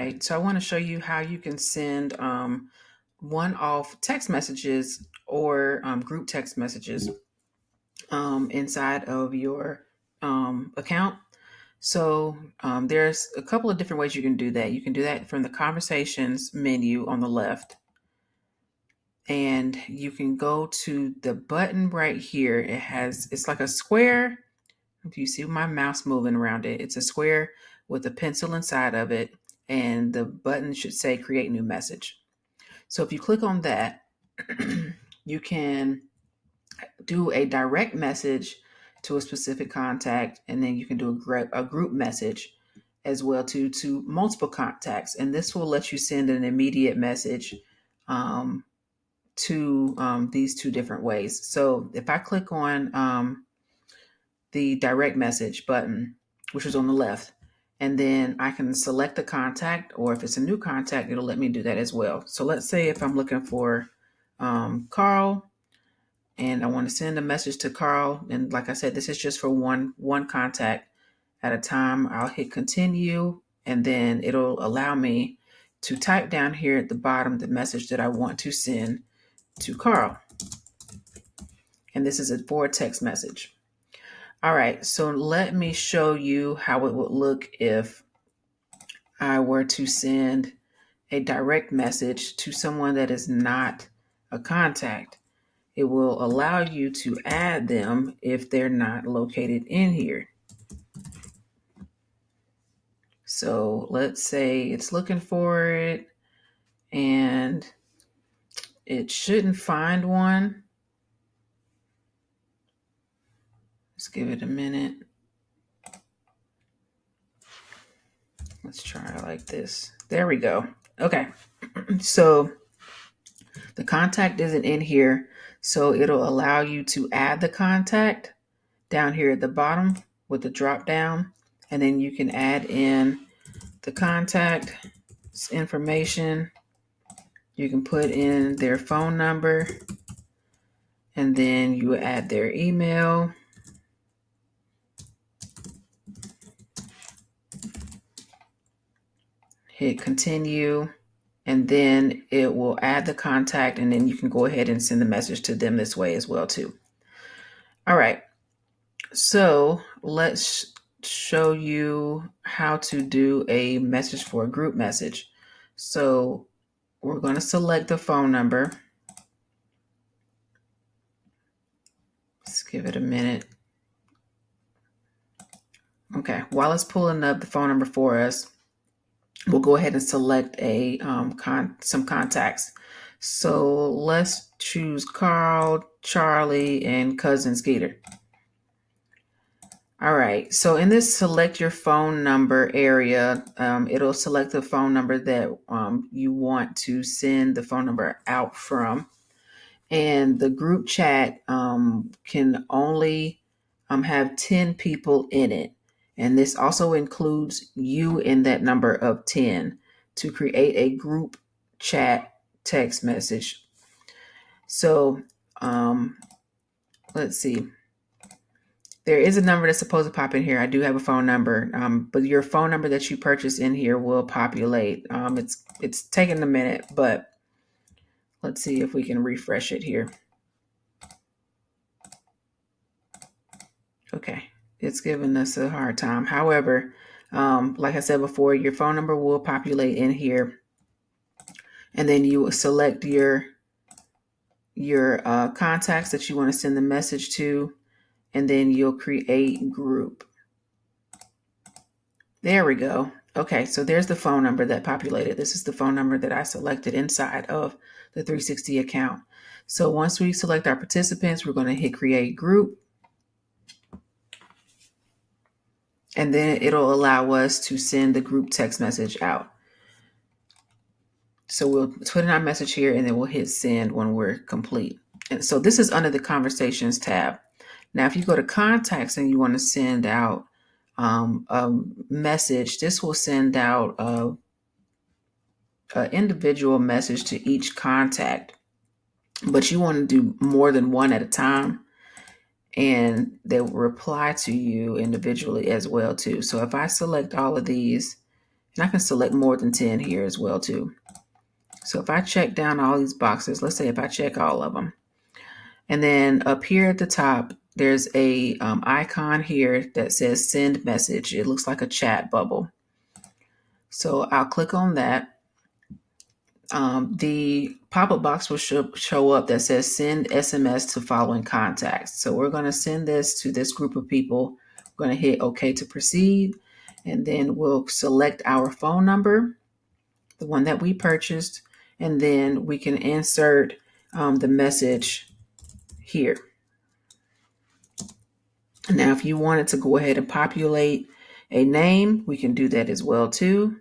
right, so I want to show you how you can send one-off text messages or group text messages inside of your account. So there's a couple of different ways you can do that. You can do that from the conversations menu on the left, and you can go to the button right here. It's like a square. If you see my mouse moving around it, it's a square with a pencil inside of it, and the button should say create new message. So if you click on that, you can do a direct message to a specific contact, and then you can do a group message as well to multiple contacts. And this will let you send an immediate message to these two different ways. So if I click on the direct message button, which is on the left, and then I can select the contact, or if it's a new contact, it'll let me do that as well. So let's say if I'm looking for Carl, and I want to send a message to Carl, and like I said, this is just for one contact at a time. I'll hit continue, and then it'll allow me to type down here at the bottom the message that I want to send to Carl. And this is for a text message. All right, so let me show you how it would look if I were to send a direct message to someone that is not a contact. It will allow you to add them if they're not located in here. So let's say it's looking for it and it shouldn't find one. Let's give it a minute. Let's try it like this. There we go. Okay. So the contact isn't in here, so it'll allow you to add the contact down here at the bottom with the drop down, and then you can add in the contact information. You can put in their phone number, and then you add their email. Hit continue, and then it will add the contact, and then you can go ahead and send the message to them this way as well too. All right, so let's show you how to do a message for a group message. So we're going to select the phone number. Let's give it a minute. Okay, while it's pulling up the phone number for us, we'll go ahead and select some contacts. So let's choose Carl, Charlie, and cousin Skeeter. All right, so in this select your phone number area, it'll select the phone number that you want to send the phone number out from. And the group chat can only have 10 people in it. And this also includes you in that number of 10 to create a group chat text message. So let's see. There is a number that's supposed to pop in here. I do have a phone number, but your phone number that you purchase in here will populate. It's taking a minute, but let's see if we can refresh it here. Okay, it's giving us a hard time. However, like I said before, your phone number will populate in here, and then you will select your contacts that you want to send the message to, and then you'll create group. There we go. Okay, so there's the phone number that populated. This is the phone number that I selected inside of the 360 account. So once we select our participants, we're going to hit create group. And then it'll allow us to send the group text message out. So we'll put in our message here, and then we'll hit send when we're complete. And so this is under the conversations tab. Now, if you go to contacts and you want to send out a message, this will send out an individual message to each contact, but you want to do more than one at a time, and they will reply to you individually as well too. So if I select all of these And I can select more than 10 here as well too. So if I check down all these boxes, let's say if I check all of them, and then up here at the top, there's a icon here that says send message. It looks like a chat bubble. So I'll click on that. The pop-up box will show up that says send SMS to following contacts. So we're going to send this to this group of people. We're going to hit OK to proceed, and then we'll select our phone number, the one that we purchased, and then we can insert the message here. Now, if you wanted to go ahead and populate a name, we can do that as well too.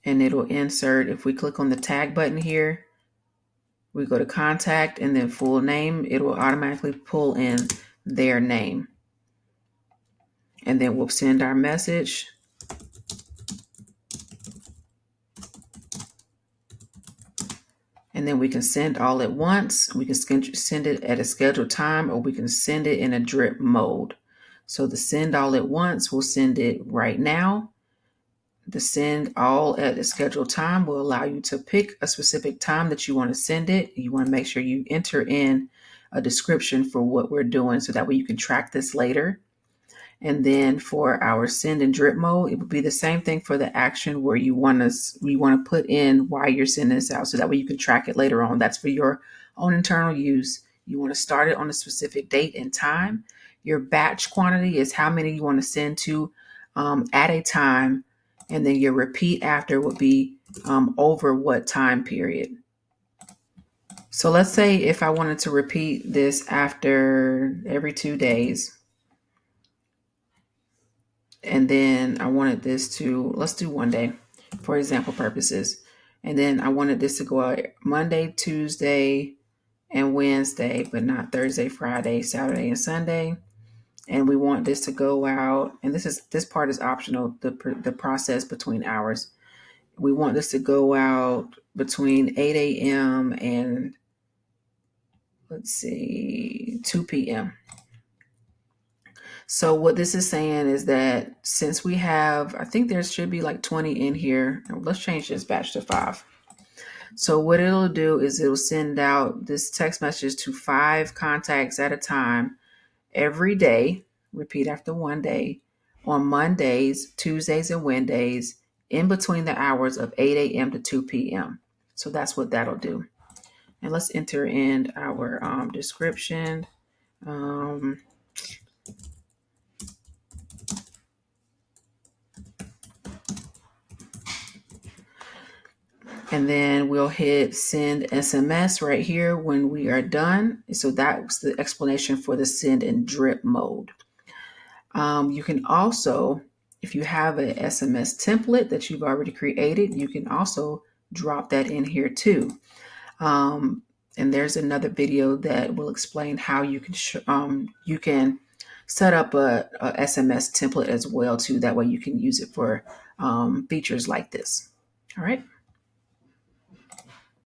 And it'll insert, if we click on the tag button here, we go to contact and then full name, it will automatically pull in their name. And then we'll send our message. And then we can send all at once. We can send it at a scheduled time, or we can send it in a drip mode. So the send all at once, we'll send it right now. The send all at a scheduled time will allow you to pick a specific time that you want to send it. You want to make sure you enter in a description for what we're doing so that way you can track this later. And then for our send and drip mode, it would be the same thing for the action where you want to put in why you're sending this out so that way you can track it later on. That's for your own internal use. You want to start it on a specific date and time. Your batch quantity is how many you want to send to at a time. And then your repeat after would be over what time period. So let's say if I wanted to repeat this after every 2 days, and then I wanted this to, let's do 1 day for example purposes. And then I wanted this to go out Monday, Tuesday, and Wednesday, but not Thursday, Friday, Saturday, and Sunday. And we want this to go out, and this part is optional, the process between hours. We want this to go out between 8 a.m. and let's see, 2 p.m. So what this is saying is that since we have, I think there should be like 20 in here. Let's change this batch to 5. So what it'll do is it'll send out this text message to 5 contacts at a time every day. Repeat after 1 day on Mondays, Tuesdays, and Wednesdays in between the hours of 8 a.m. to 2 p.m. So that's what that'll do. And let's enter in our description. And then we'll hit send SMS right here when we are done. So that's the explanation for the send and drip mode. You can also, if you have an SMS template that you've already created, you can also drop that in here too. And there's another video that will explain how you can set up a SMS template as well too. That way you can use it for features like this. All right.